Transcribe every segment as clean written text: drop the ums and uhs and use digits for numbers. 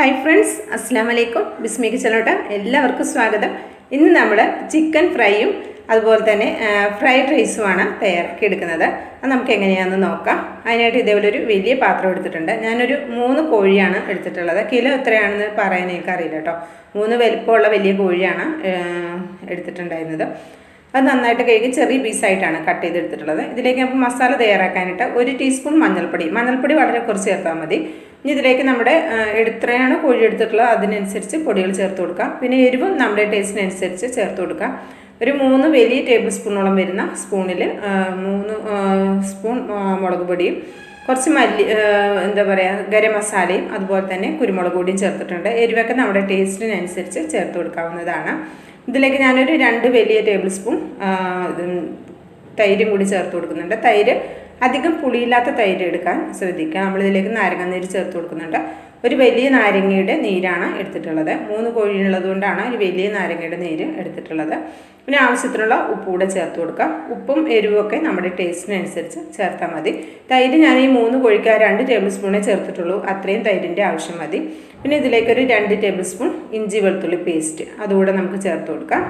Hi friends, അസ്സാം വലൈക്കും. ബിസ്മി കിച്ചണിലോട്ട് എല്ലാവർക്കും സ്വാഗതം. ഇന്ന് നമ്മൾ ചിക്കൻ ഫ്രൈയും അതുപോലെ തന്നെ ഫ്രൈഡ് റൈസുമാണ് തയ്യാറാക്കി എടുക്കുന്നത്. അത് നമുക്ക് എങ്ങനെയാണെന്ന് നോക്കാം. അതിനായിട്ട് ഇതേപോലെ ഒരു വലിയ പാത്രം എടുത്തിട്ടുണ്ട്. ഞാനൊരു 3 കോഴിയാണ് എടുത്തിട്ടുള്ളത്. കിലോ എത്രയാണെന്ന് പറയാൻ എനിക്കറിയില്ല കേട്ടോ. 3 വലിപ്പമുള്ള വലിയ കോഴിയാണ് എടുത്തിട്ടുണ്ടായിരുന്നത്. അത് നന്നായിട്ട് കഴുകി ചെറിയ പീസായിട്ടാണ് കട്ട് ചെയ്തെടുത്തിട്ടുള്ളത്. ഇതിലേക്ക് നമുക്ക് മസാല തയ്യാറാക്കാനായിട്ട് 1 ടീസ്പൂൺ മഞ്ഞൾപ്പൊടി വളരെ കുറച്ച് ചേർത്താൽ മതി. ഇനി ഇതിലേക്ക് നമ്മുടെ എത്രയാണ് കോഴി എടുത്തിട്ടുള്ളത് അതിനനുസരിച്ച് പൊടികൾ ചേർത്ത് കൊടുക്കാം. പിന്നെ എരിവും നമ്മുടെ ടേസ്റ്റിനനുസരിച്ച് ചേർത്ത് കൊടുക്കാം. ഒരു 3 വലിയ ടേബിൾ സ്പൂണോളം വരുന്ന സ്പൂണിൽ 3 സ്പൂൺ മുളക് പൊടിയും കുറച്ച് ഗരം മസാലയും അതുപോലെ തന്നെ കുരുമുളക് പൊടിയും ചേർത്തിട്ടുണ്ട്. എരിവൊക്കെ നമ്മുടെ ടേസ്റ്റിനനുസരിച്ച് ചേർത്ത് കൊടുക്കാവുന്നതാണ്. ഇതിലേക്ക് ഞാനൊരു 2 വലിയ ടേബിൾ സ്പൂൺ തൈരും കൂടി ചേർത്ത് കൊടുക്കുന്നുണ്ട്. തൈര് അധികം പുളിയില്ലാത്ത തൈര് എടുക്കാൻ ശ്രദ്ധിക്കുക. നമ്മളിതിലേക്ക് നാരങ്ങാനീര് ചേർത്ത് കൊടുക്കുന്നുണ്ട്. ഒരു വലിയ നാരങ്ങയുടെ നീരാണ് എടുത്തിട്ടുള്ളത്. 3 കോഴിയുള്ളത് കൊണ്ടാണ് ഒരു വലിയ നാരങ്ങയുടെ നീര് എടുത്തിട്ടുള്ളത്. പിന്നെ ആവശ്യത്തിനുള്ള ഉപ്പ് കൂടെ ചേർത്ത് കൊടുക്കുക. ഉപ്പും എരിവുമൊക്കെ നമ്മുടെ ടേസ്റ്റിനനുസരിച്ച് ചേർത്താൽ മതി. തൈര് ഞാൻ ഈ 3 കോഴിക്ക് 2 ടേബിൾ സ്പൂണേ ചേർത്തിട്ടുള്ളൂ. അത്രയും തൈരിൻ്റെ ആവശ്യം മതി. പിന്നെ ഇതിലേക്കൊരു 2 ടേബിൾ സ്പൂൺ ഇഞ്ചി വെളുത്തുള്ളി പേസ്റ്റ് അതുകൂടെ നമുക്ക് ചേർത്ത് കൊടുക്കാം.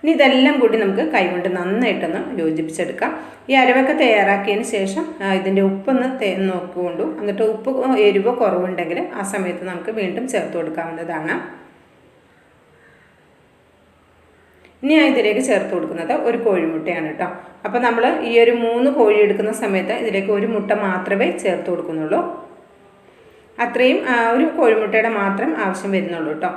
ഇനി ഇതെല്ലാം കൂടി നമുക്ക് കൈകൊണ്ട് നന്നായിട്ടൊന്ന് യോജിപ്പിച്ചെടുക്കാം. ഈ അരവൊക്കെ തയ്യാറാക്കിയതിന് ശേഷം ഇതിൻ്റെ ഉപ്പൊന്ന് നോക്കിക്കൊണ്ടു, എന്നിട്ട് ഉപ്പ് എരിവോ കുറവുണ്ടെങ്കിൽ ആ സമയത്ത് നമുക്ക് വീണ്ടും ചേർത്ത് കൊടുക്കാവുന്നതാണ്. ഇനി ഞാൻ ഇതിലേക്ക് ചേർത്ത് കൊടുക്കുന്നത് ഒരു കോഴിമുട്ടയാണ് കേട്ടോ. അപ്പോൾ നമ്മൾ ഈ ഒരു 3 കോഴി എടുക്കുന്ന സമയത്ത് ഇതിലേക്ക് ഒരു മുട്ട മാത്രമേ ചേർത്ത് കൊടുക്കുന്നുള്ളൂ. അത്രയും ഒരു കോഴിമുട്ടയുടെ മാത്രം ആവശ്യം വരുന്നുള്ളൂ കേട്ടോ.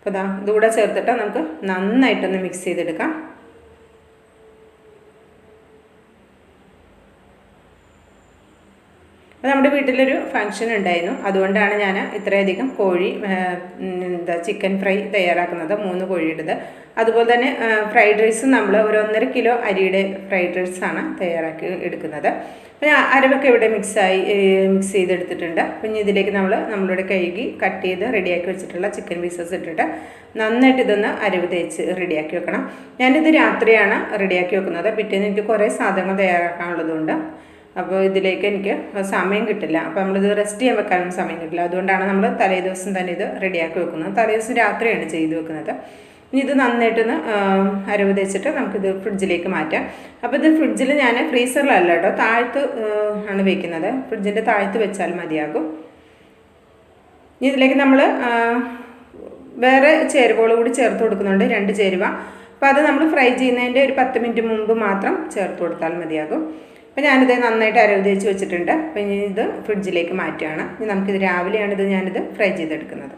അപ്പോൾ ഇതുകൂടെ ചേർത്തിട്ട് നമുക്ക് നന്നായിട്ടൊന്ന് മിക്സ് ചെയ്തെടുക്കാം. അപ്പോൾ നമ്മുടെ വീട്ടിലൊരു ഫംഗ്ഷൻ ഉണ്ടായിരുന്നു. അതുകൊണ്ടാണ് ഞാൻ ഇത്രയധികം കോഴി ചിക്കൻ ഫ്രൈ തയ്യാറാക്കുന്നത്, 3 കോഴിയുടേത്. അതുപോലെ തന്നെ ഫ്രൈഡ് റൈസ് നമ്മൾ ഒരു 1.5 കിലോ അരിയുടെ ഫ്രൈഡ് റൈസാണ് തയ്യാറാക്കി എടുക്കുന്നത്. അപ്പോൾ അരവൊക്കെ ഇവിടെ മിക്സ് ചെയ്തെടുത്തിട്ടുണ്ട്. പിന്നെ ഇതിലേക്ക് നമ്മളുടെ കഴുകി കട്ട് ചെയ്ത് റെഡിയാക്കി വെച്ചിട്ടുള്ള ചിക്കൻ പീസസ് ഇട്ടിട്ട് നന്നായിട്ട് ഇതൊന്ന് അരവ് തേച്ച് റെഡിയാക്കി വെക്കണം. ഞാനിത് രാത്രിയാണ് റെഡിയാക്കി വെക്കുന്നത്. പിറ്റേന്ന് എനിക്ക് കുറേ സാധനങ്ങൾ തയ്യാറാക്കാനുള്ളതുകൊണ്ട് അപ്പോൾ ഇതിലേക്ക് എനിക്ക് സമയം കിട്ടില്ല. അപ്പോൾ നമ്മളിത് റെസ്റ്റ് ചെയ്യാൻ വെക്കാനൊന്നും സമയം കിട്ടില്ല. അതുകൊണ്ടാണ് നമ്മൾ തലേദിവസം തന്നെ ഇത് റെഡിയാക്കി വെക്കുന്നത്. തലേദിവസം രാത്രിയാണ് ചെയ്ത് വെക്കുന്നത്. ഇനി ഇത് നന്നായിട്ടൊന്ന് അരവ് തേച്ചിട്ട് നമുക്കിത് ഫ്രിഡ്ജിലേക്ക് മാറ്റാം. അപ്പോൾ ഇത് ഫ്രിഡ്ജിൽ ഞാൻ ഫ്രീസറിലല്ല കേട്ടോ, താഴത്ത് ആണ് വയ്ക്കുന്നത്. ഫ്രിഡ്ജിൻ്റെ താഴത്ത് വെച്ചാൽ മതിയാകും. ഇനി ഇതിലേക്ക് നമ്മൾ വേറെ ചേരുവകൾ കൂടി ചേർത്ത് കൊടുക്കുന്നുണ്ട്, 2 ചേരുവ. അപ്പോൾ അത് നമ്മൾ ഫ്രൈ ചെയ്യുന്നതിൻ്റെ ഒരു 10 മിനിറ്റ് മുമ്പ് മാത്രം ചേർത്ത് കൊടുത്താൽ മതിയാകും. അപ്പോൾ ഞാനിത് നന്നായിട്ട് അരവ് തേച്ച് വെച്ചിട്ടുണ്ട്. അപ്പോൾ ഇനി ഇത് ഫ്രിഡ്ജിലേക്ക് മാറ്റുകയാണ്. ഇനി നമുക്കിത് രാവിലെയാണ് ഞാനിത് ഫ്രൈ ചെയ്തെടുക്കുന്നത്.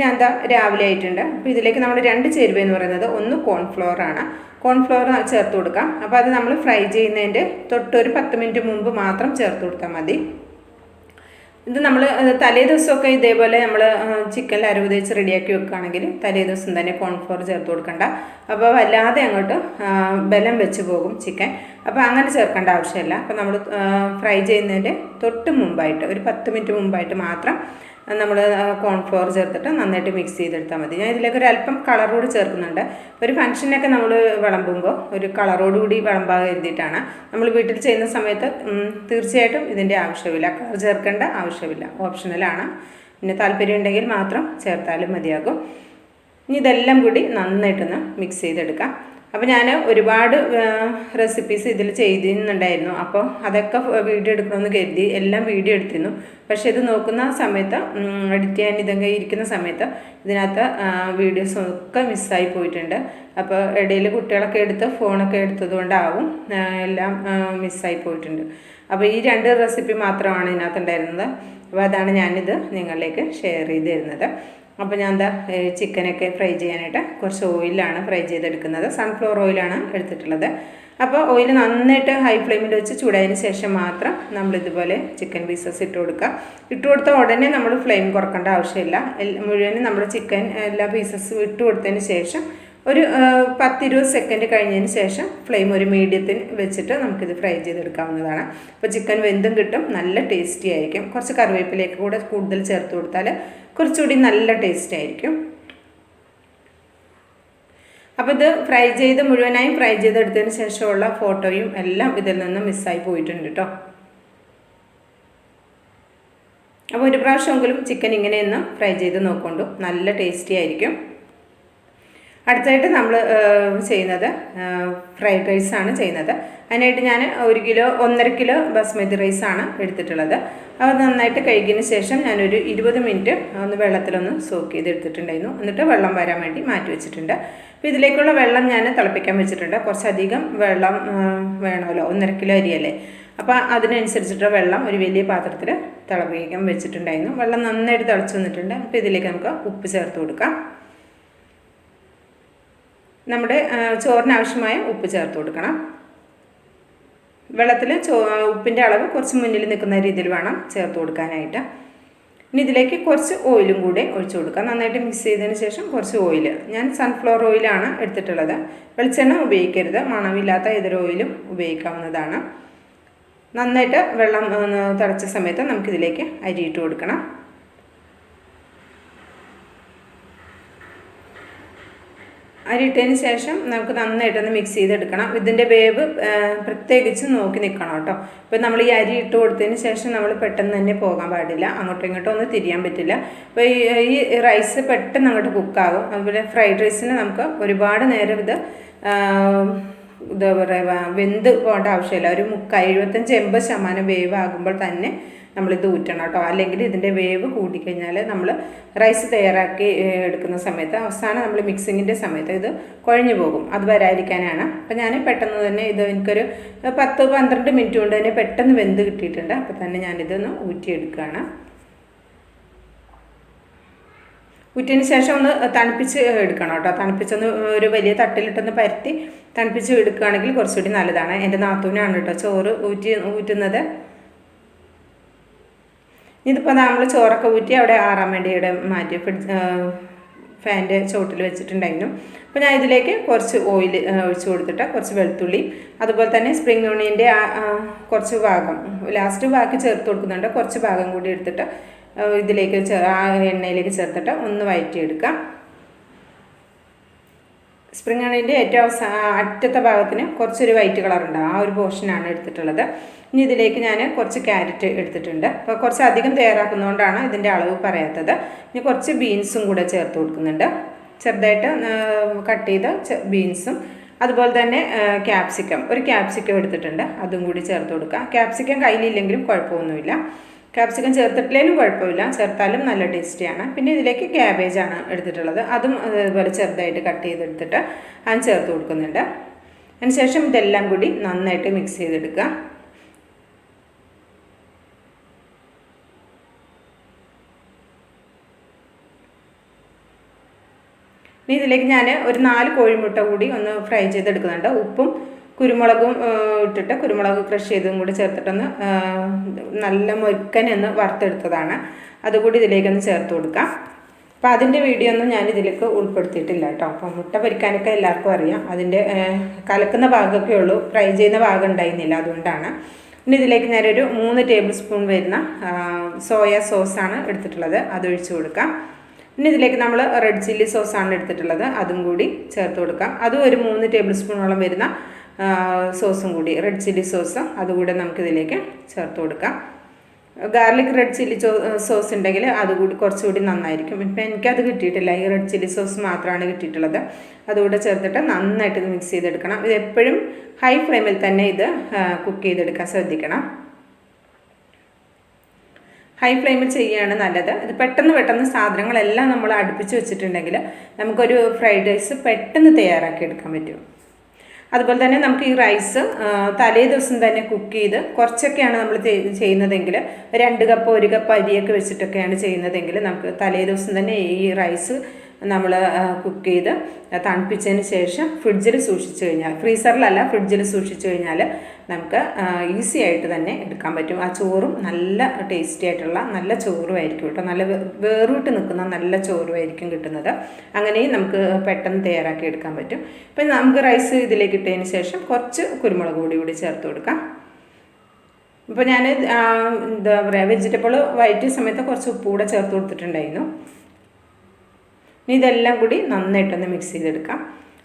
ഞാൻ രാവിലെ ആയിട്ടുണ്ട്. അപ്പോൾ ഇതിലേക്ക് നമ്മൾ 2 ചേരുവ എന്ന് പറയുന്നത് ഒന്ന് കോൺഫ്ലോറാണ്. കോൺഫ്ലോർ ചേർത്ത് കൊടുക്കാം. അപ്പോൾ അത് നമ്മൾ ഫ്രൈ ചെയ്യുന്നതിൻ്റെ തൊട്ടൊരു 10 മിനിറ്റ് മുമ്പ് മാത്രം ചേർത്ത് കൊടുത്താൽ മതി. ഇത് നമ്മൾ തലേ ദിവസമൊക്കെ ഇതേപോലെ നമ്മൾ ചിക്കനിൽ അരവ് തേച്ച് റെഡിയാക്കി വെക്കുകയാണെങ്കിൽ തലേ ദിവസം തന്നെ കോൺഫ്ലോർ ചേർത്ത് കൊടുക്കണ്ട. അപ്പോൾ വല്ലാതെ അങ്ങോട്ട് ബലം വെച്ച് പോകും ചിക്കൻ. അപ്പോൾ അങ്ങനെ ചേർക്കേണ്ട ആവശ്യമില്ല. അപ്പോൾ നമ്മൾ ഫ്രൈ ചെയ്യുന്നതിൻ്റെ തൊട്ട് മുമ്പായിട്ട് ഒരു 10 മിനിറ്റ് മുമ്പായിട്ട് മാത്രം നമ്മൾ കോൺഫ്ലോർ ചേർത്തിട്ട് നന്നായിട്ട് മിക്സ് ചെയ്തെടുത്താൽ മതി. ഞാൻ ഇതിലേക്ക് ഒരു അല്പം കളറോട് ചേർക്കുന്നുണ്ട്. ഒരു ഫംഗ്ഷനൊക്കെ നമ്മൾ വിളമ്പുമ്പോൾ ഒരു കളറോടുകൂടി വിളമ്പാൻ കരുതിയിട്ടാണ്. നമ്മൾ വീട്ടിൽ ചെയ്യുന്ന സമയത്ത് തീർച്ചയായിട്ടും ഇതിൻ്റെ ആവശ്യമില്ല, കളർ ചേർക്കേണ്ട ആവശ്യമില്ല, ഓപ്ഷണലാണ്. പിന്നെ താല്പര്യം ഉണ്ടെങ്കിൽ മാത്രം ചേർത്താലും മതിയാകും. ഇനി ഇതെല്ലാം കൂടി നന്നായിട്ടൊന്ന് മിക്സ് ചെയ്തെടുക്കാം. അപ്പോൾ ഞാൻ ഒരുപാട് റെസിപ്പീസ് ഇതിൽ ചെയ്തിരുന്നുണ്ടായിരുന്നു. അപ്പോൾ അതൊക്കെ വീഡിയോ എടുക്കണമെന്ന് കരുതി എല്ലാം വീഡിയോ എടുത്തിരുന്നു. പക്ഷേ ഇത് നോക്കുന്ന സമയത്ത് എഡിറ്റ് ചെയ്യാൻ ഇതൊക്കെ ഇരിക്കുന്ന സമയത്ത് ഇതിനകത്ത് വീഡിയോസ് ഒക്കെ മിസ്സായി പോയിട്ടുണ്ട്. അപ്പോൾ ഇടയിൽ കുട്ടികളൊക്കെ എടുത്ത് ഫോണൊക്കെ എടുത്തതുകൊണ്ടാവും എല്ലാം മിസ്സായി പോയിട്ടുണ്ട്. അപ്പോൾ ഈ 2 റെസിപ്പി മാത്രമാണ് ഇതിനകത്ത് ഉണ്ടായിരുന്നത്. അപ്പോൾ അതാണ് ഞാനിത് നിങ്ങളിലേക്ക് ഷെയർ ചെയ്ത് തരുന്നത്. അപ്പോൾ ഞാൻ ചിക്കനൊക്കെ ഫ്രൈ ചെയ്യാനായിട്ട് കുറച്ച് ഓയിലാണ് ഫ്രൈ ചെയ്തെടുക്കുന്നത്. സൺഫ്ലവർ ഓയിലാണ് എടുത്തിട്ടുള്ളത്. അപ്പോൾ ഓയിൽ നന്നായിട്ട് ഹൈ ഫ്ലെയിമിൽ വെച്ച് ചൂടായതിന് ശേഷം മാത്രം നമ്മളിതുപോലെ ചിക്കൻ പീസസ് ഇട്ട് കൊടുത്ത ഉടനെ നമ്മൾ ഫ്ലെയിം കുറക്കേണ്ട ആവശ്യമില്ല. മുഴുവനും നമ്മൾ ചിക്കൻ എല്ലാ പീസസും ഇട്ട് കൊടുത്തതിന് ശേഷം ഒരു 10-20 സെക്കൻഡ് കഴിഞ്ഞതിന് ശേഷം ഫ്ലെയിം ഒരു മീഡിയത്തിന് വെച്ചിട്ട് നമുക്കിത് ഫ്രൈ ചെയ്തെടുക്കാവുന്നതാണ്. അപ്പോൾ ചിക്കൻ വെന്തും കിട്ടും, നല്ല ടേസ്റ്റി ആയിരിക്കും. കുറച്ച് കറിവേപ്പിലേക്ക് കൂടെ കൂടുതൽ ചേർത്ത് കൊടുത്താൽ കുറച്ചുകൂടി നല്ല ടേസ്റ്റ് ആയിരിക്കും. അപ്പോൾ ഇത് മുഴുവനായും ഫ്രൈ ചെയ്തെടുത്തതിന് ശേഷമുള്ള ഫോട്ടോയും എല്ലാം ഇതിൽ നിന്ന് മിസ്സായി പോയിട്ടുണ്ട് കേട്ടോ. അപ്പോൾ ഒരു പ്രാവശ്യമെങ്കിലും ചിക്കൻ ഇങ്ങനെയൊന്ന് ഫ്രൈ ചെയ്ത് നോക്കൊണ്ടു, നല്ല ടേസ്റ്റി ആയിരിക്കും. അടുത്തായിട്ട് നമ്മൾ ചെയ്യുന്നത് ഫ്രൈഡ് റൈസാണ് ചെയ്യുന്നത്. അതിനായിട്ട് ഞാൻ 1.5 കിലോ ബസ്മതി റൈസാണ് എടുത്തിട്ടുള്ളത്. അത് നന്നായിട്ട് കഴുകിയതിന് ശേഷം ഞാനൊരു 20 മിനിറ്റ് ഒന്ന് വെള്ളത്തിലൊന്ന് സോക്ക് ചെയ്ത് എടുത്തിട്ടുണ്ടായിരുന്നു. എന്നിട്ട് വെള്ളം വരാൻ വേണ്ടി മാറ്റി വെച്ചിട്ടുണ്ട്. അപ്പോൾ ഇതിലേക്കുള്ള വെള്ളം ഞാൻ തിളപ്പിക്കാൻ വെച്ചിട്ടുണ്ട്. കുറച്ചധികം വെള്ളം വേണമല്ലോ, 1.5 കിലോ അരിയല്ലേ. അപ്പോൾ അതിനനുസരിച്ചിട്ട് വെള്ളം ഒരു വലിയ പാത്രത്തിൽ തിളപ്പിക്കാൻ വെച്ചിട്ടുണ്ടായിരുന്നു. വെള്ളം നന്നായിട്ട് തിളച്ച് വന്നിട്ടുണ്ട്. അപ്പോൾ ഇതിലേക്ക് നമുക്ക് ഉപ്പ് ചേർത്ത് കൊടുക്കാം. നമ്മുടെ ചോറിന് ആവശ്യമായ ഉപ്പ് ചേർത്ത് കൊടുക്കണം. വെള്ളത്തിൽ ഉപ്പിൻ്റെ അളവ് കുറച്ച് മുന്നിൽ നിൽക്കുന്ന രീതിയിൽ വേണം ചേർത്ത് കൊടുക്കാനായിട്ട്. ഇനി ഇതിലേക്ക് കുറച്ച് ഓയിലും കൂടെ ഒഴിച്ചു കൊടുക്കാം. നന്നായിട്ട് മിക്സ് ചെയ്തതിന് ശേഷം കുറച്ച് ഓയിൽ, ഞാൻ സൺഫ്ലവർ ഓയിലാണ് എടുത്തിട്ടുള്ളത്. വെളിച്ചെണ്ണ ഉപയോഗിക്കരുത്, മണമില്ലാത്ത ഏതൊരു ഓയിലും ഉപയോഗിക്കാവുന്നതാണ്. നന്നായിട്ട് വെള്ളം തിളച്ച സമയത്ത് നമുക്കിതിലേക്ക് അരി ഇട്ട് കൊടുക്കണം. അരി ഇട്ടതിന് ശേഷം നമുക്ക് നന്നായിട്ടൊന്ന് മിക്സ് ചെയ്തെടുക്കണം. ഇതിൻ്റെ വേവ് പ്രത്യേകിച്ച് നോക്കി നിൽക്കണം കേട്ടോ. ഇപ്പോൾ നമ്മൾ ഈ അരി ഇട്ട് കൊടുത്തതിന് ശേഷം നമ്മൾ പെട്ടെന്ന് തന്നെ പോകാൻ പാടില്ല, അങ്ങോട്ടും ഇങ്ങോട്ടും ഒന്നും തിരിയാൻ പറ്റില്ല. അപ്പോൾ ഈ റൈസ് പെട്ടെന്ന് അങ്ങോട്ട് കുക്കാകും. അതുപോലെ ഫ്രൈഡ് റൈസിന് നമുക്ക് ഒരുപാട് നേരം എന്താ പറയുക വെന്ത് പോകേണ്ട ആവശ്യമില്ല. ഒരു 75-80% വേവ് ആകുമ്പോൾ തന്നെ നമ്മളിത് ഊറ്റണം കേട്ടോ. അല്ലെങ്കിൽ ഇതിൻ്റെ വേവ് കൂടിക്കഴിഞ്ഞാൽ നമ്മൾ റൈസ് തയ്യാറാക്കി എടുക്കുന്ന സമയത്ത് അവസാനം നമ്മൾ മിക്സിങ്ങിൻ്റെ സമയത്ത് ഇത് കുഴഞ്ഞു പോകും. അത് വരാതിരിക്കാനാണ്. അപ്പോൾ ഞാൻ പെട്ടെന്ന് തന്നെ ഇത് എനിക്കൊരു 10-12 മിനിറ്റ് കൊണ്ട് തന്നെ പെട്ടെന്ന് വെന്ത് കിട്ടിയിട്ടുണ്ട്. അപ്പോൾ തന്നെ ഞാനിതൊന്ന് ഊറ്റിയെടുക്കുകയാണ്. ഊറ്റിയതിന് ശേഷം ഒന്ന് തണുപ്പിച്ച് എടുക്കണം കേട്ടോ. തണുപ്പിച്ചൊന്ന് ഒരു വലിയ തട്ടിലിട്ടൊന്ന് പരത്തി തണുപ്പിച്ച് എടുക്കുകയാണെങ്കിൽ കുറച്ചുകൂടി നല്ലതാണ്. എൻ്റെ നാത്തൂനാണ് കേട്ടോ ചോറ് ഊറ്റുന്നത്. ഇതിപ്പോൾ നമ്മൾ ചോറൊക്കെ ഊറ്റി അവിടെ ആറാൻ വേണ്ടി ഇവിടെ മാറ്റി ഫാൻ്റെ ചോട്ടിൽ വെച്ചിട്ടുണ്ടായിരുന്നു. അപ്പോൾ ഞാൻ ഇതിലേക്ക് കുറച്ച് ഓയിൽ ഒഴിച്ച് കൊടുത്തിട്ട് കുറച്ച് വെളുത്തുള്ളി, അതുപോലെ തന്നെ സ്പ്രിംഗ് ഓണിയൻ്റെ കുറച്ച് ഭാഗം ലാസ്റ്റ് ബാക്കി ചേർത്ത് കൊടുക്കുന്നുണ്ട്. കുറച്ച് ഭാഗം കൂടി എടുത്തിട്ട് ഇതിലേക്ക് ആ എണ്ണയിലേക്ക് ചേർത്തിട്ട് ഒന്ന് വഴറ്റിയെടുക്കാം. സ്പ്രിംഗ് ഓണിയൻ്റെ ഏറ്റവും അറ്റത്തെ ഭാഗത്തിന് കുറച്ചൊരു വൈറ്റ് കളറുണ്ട്, ആ ഒരു പോർഷനാണ് എടുത്തിട്ടുള്ളത്. ഇനി ഇതിലേക്ക് ഞാൻ കുറച്ച് ക്യാരറ്റ് എടുത്തിട്ടുണ്ട്. അപ്പോൾ കുറച്ച് അധികം തയ്യാറാക്കുന്നതുകൊണ്ടാണ് ഇതിൻ്റെ അളവ് പറയാത്തത്. ഇനി കുറച്ച് ബീൻസും കൂടെ ചേർത്ത് കൊടുക്കുന്നുണ്ട്, ചെറുതായിട്ട് കട്ട് ചെയ്ത ബീൻസും. അതുപോലെ തന്നെ ഒരു ക്യാപ്സിക്കം എടുത്തിട്ടുണ്ട്, അതും കൂടി ചേർത്ത് കൊടുക്കുക. ക്യാപ്സിക്കം കയ്യിലില്ലെങ്കിലും കുഴപ്പമൊന്നുമില്ല, ക്യാപ്സിക്കം ചേർത്തിട്ടില്ലെങ്കിലും കുഴപ്പമില്ല, ചേർത്താലും നല്ല ടേസ്റ്റിയാണ്. പിന്നെ ഇതിലേക്ക് ക്യാബേജാണ് എടുത്തിട്ടുള്ളത്, അതും അതുപോലെ ചെറുതായിട്ട് കട്ട് ചെയ്തെടുത്തിട്ട് അത് ചേർത്ത് കൊടുക്കുന്നുണ്ട്. അതിനുശേഷം ഇതെല്ലാം കൂടി നന്നായിട്ട് മിക്സ് ചെയ്തെടുക്കുക. ഇനി ഇതിലേക്ക് ഞാൻ ഒരു 4 കോഴിമുട്ട കൂടി ഒന്ന് ഫ്രൈ ചെയ്തെടുക്കുന്നുണ്ട്. ഉപ്പും കുരുമുളകും ഇട്ടിട്ട് കുരുമുളക് ക്രഷ് ചെയ്തതും കൂടി ചേർത്തിട്ടൊന്ന് നല്ല മുറുക്കനൊന്ന് വറുത്തെടുത്തതാണ്. അതുകൂടി ഇതിലേക്കൊന്ന് ചേർത്ത് കൊടുക്കാം. അപ്പോൾ അതിൻ്റെ വീഡിയോ ഒന്നും ഞാൻ ഇതിലേക്ക് ഉൾപ്പെടുത്തിയിട്ടില്ല കേട്ടോ. അപ്പോൾ മുട്ട പൊരിക്കാനൊക്കെ എല്ലാവർക്കും അറിയാം, അതിൻ്റെ കലക്കുന്ന ഭാഗമൊക്കെ ഉള്ളൂ, ഫ്രൈ ചെയ്യുന്ന ഭാഗം ഉണ്ടായിരുന്നില്ല, അതുകൊണ്ടാണ്. ഇനി ഇതിലേക്ക് ഞാനൊരു 3 ടേബിൾ സ്പൂൺ വരുന്ന സോയ സോസാണ് എടുത്തിട്ടുള്ളത്, അതൊഴിച്ച് കൊടുക്കാം. ഇനി ഇതിലേക്ക് നമ്മൾ റെഡ് ചില്ലി സോസാണ് എടുത്തിട്ടുള്ളത്, അതും കൂടി ചേർത്ത് കൊടുക്കാം. അതും ഒരു 3 ടേബിൾ സ്പൂണോളം വരുന്ന സോസും കൂടി, റെഡ് ചില്ലി സോസ്, അതുകൂടെ നമുക്കിതിലേക്ക് ചേർത്ത് കൊടുക്കാം. ഗാർലിക് റെഡ് ചില്ലി സോസ് ഉണ്ടെങ്കിൽ അതുകൂടി കുറച്ചുകൂടി നന്നായിരിക്കും. ഇപ്പം എനിക്കത് കിട്ടിയിട്ടില്ല, ഈ റെഡ് ചില്ലി സോസ് മാത്രമാണ് കിട്ടിയിട്ടുള്ളത്. അതുകൂടെ ചേർത്തിട്ട് നന്നായിട്ട് ഇത് മിക്സ് ചെയ്തെടുക്കണം. ഇത് എപ്പോഴും ഹൈ ഫ്ലെയിമിൽ തന്നെ ഇത് കുക്ക് ചെയ്തെടുക്കാൻ ശ്രദ്ധിക്കണം. ഹൈ ഫ്ലെയിമിൽ ചെയ്യുകയാണ് നല്ലത്. ഇത് പെട്ടെന്ന് സാധനങ്ങളെല്ലാം നമ്മൾ അടുപ്പിച്ച് വെച്ചിട്ടുണ്ടെങ്കിൽ നമുക്കൊരു ഫ്രൈഡ് റൈസ് പെട്ടെന്ന് തയ്യാറാക്കി എടുക്കാൻ പറ്റും. അതുപോലെ തന്നെ നമുക്ക് ഈ റൈസ് തലേ ദിവസം തന്നെ കുക്ക് ചെയ്ത് കുറച്ചൊക്കെയാണ് നമ്മൾ ചെയ്യുന്നതെങ്കിൽ 2 കപ്പ് 1 കപ്പ് അരിയൊക്കെ വെച്ചിട്ടൊക്കെയാണ് ചെയ്യുന്നതെങ്കിൽ നമുക്ക് തലേ ദിവസം തന്നെ ഈ റൈസ് നമ്മൾ കുക്ക് ചെയ്ത് തണുപ്പിച്ചതിന് ശേഷം ഫ്രിഡ്ജിൽ സൂക്ഷിച്ചു കഴിഞ്ഞാൽ, ഫ്രീസറിലല്ല ഫ്രിഡ്ജിൽ സൂക്ഷിച്ചു കഴിഞ്ഞാൽ നമുക്ക് ഈസി ആയിട്ട് തന്നെ എടുക്കാൻ പറ്റും. ആ ചോറും നല്ല ടേസ്റ്റി ആയിട്ടുള്ള നല്ല ചോറുമായിരിക്കും കേട്ടോ, നല്ല വേറിട്ട് നിൽക്കുന്ന നല്ല ചോറുമായിരിക്കും കിട്ടുന്നത്. അങ്ങനെയും നമുക്ക് പെട്ടെന്ന് തയ്യാറാക്കി എടുക്കാൻ പറ്റും. ഇപ്പം നമുക്ക് റൈസ് ഇതിലേക്ക് ഇട്ടതിന് ശേഷം കുറച്ച് കുരുമുളക് കൂടി ചേർത്ത് കൊടുക്കാം. ഇപ്പോൾ ഞാൻ എന്താ പറയുക വെജിറ്റബിൾ വഴറ്റിയ സമയത്ത് കുറച്ച് ഉപ്പ് കൂടെ ചേർത്ത് കൊടുത്തിട്ടുണ്ടായിരുന്നു. ഇനി ഇതെല്ലാം കൂടി നന്നായിട്ടൊന്ന് മിക്സ് ചെയ്തെടുക്കാം.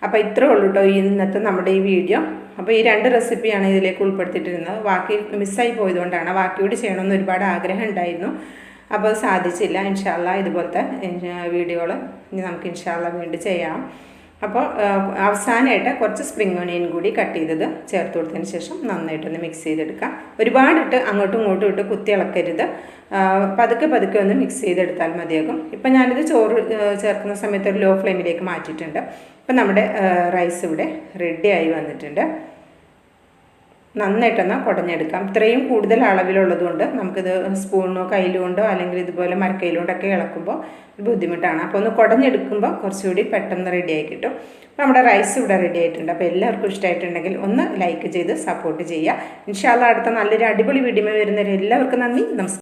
അപ്പോൾ ഇത്രേ ഉള്ളൂ കേട്ടോ ഇന്നത്തെ നമ്മുടെ ഈ വീഡിയോ. അപ്പോൾ ഈ 2 റെസിപ്പിയാണ് ഇതിലേക്ക് ഉൾപ്പെടുത്തിയിട്ടിരുന്നത്. ബാക്കി മിസ്സായി പോയതുകൊണ്ടാണ്, ബാക്കിയോട് ചെയ്യണമെന്ന് ഒരുപാട് ആഗ്രഹം ഉണ്ടായിരുന്നു. അപ്പോൾ സാധിച്ചില്ല. ഇൻഷാ അല്ലാ ഇതുപോലത്തെ വീഡിയോകൾ ഇനി നമുക്ക് ഇൻഷാ അല്ലാ വീണ്ടും ചെയ്യാം. അപ്പോൾ അവസാനമായിട്ട് കുറച്ച് സ്പ്രിംഗ് ഓണിയൻ കൂടി കട്ട് ചെയ്തത് ചേർത്ത് കൊടുത്തതിന് ശേഷം നന്നായിട്ടൊന്ന് മിക്സ് ചെയ്തെടുക്കാം. ഒരുപാടിട്ട് അങ്ങോട്ടും ഇങ്ങോട്ടും ഇട്ട് കുത്തി ഇളക്കരുത്. പതുക്കെ പതുക്കെ ഒന്ന് മിക്സ് ചെയ്തെടുത്താൽ മതിയാകും. ഇപ്പം ഞാനിത് ചോറ് ചേർക്കുന്ന സമയത്ത് ഒരു ലോ ഫ്ലെയിമിലേക്ക് മാറ്റിയിട്ടുണ്ട്. ഇപ്പം നമ്മുടെ റൈസ് ഇവിടെ റെഡിയായി വന്നിട്ടുണ്ട്. നന്നായിട്ടൊന്ന് കുടഞ്ഞെടുക്കാം. ഇത്രയും കൂടുതൽ അളവിലുള്ളതുകൊണ്ട് നമുക്കിത് സ്പൂണോ കയ്യിലുകൊണ്ടോ അല്ലെങ്കിൽ ഇതുപോലെ മരക്കയിലുകൊണ്ടൊക്കെ ഇളക്കുമ്പോൾ ബുദ്ധിമുട്ടാണ്. അപ്പോൾ ഒന്ന് കുടഞ്ഞെടുക്കുമ്പോൾ കുറച്ചുകൂടി പെട്ടെന്ന് റെഡിയായി കിട്ടും. അപ്പോൾ നമ്മുടെ റൈസ് ഇവിടെ റെഡി ആയിട്ടുണ്ട്. അപ്പോൾ എല്ലാവർക്കും ഇഷ്ടമായിട്ടുണ്ടെങ്കിൽ ഒന്ന് ലൈക്ക് ചെയ്ത് സപ്പോർട്ട് ചെയ്യുക. ഇൻഷാ അല്ലാ അടുത്ത നല്ലൊരു അടിപൊളി വീഡിയോ വരുന്നവരെ എല്ലാവർക്കും നന്ദി, നമസ്കാരം.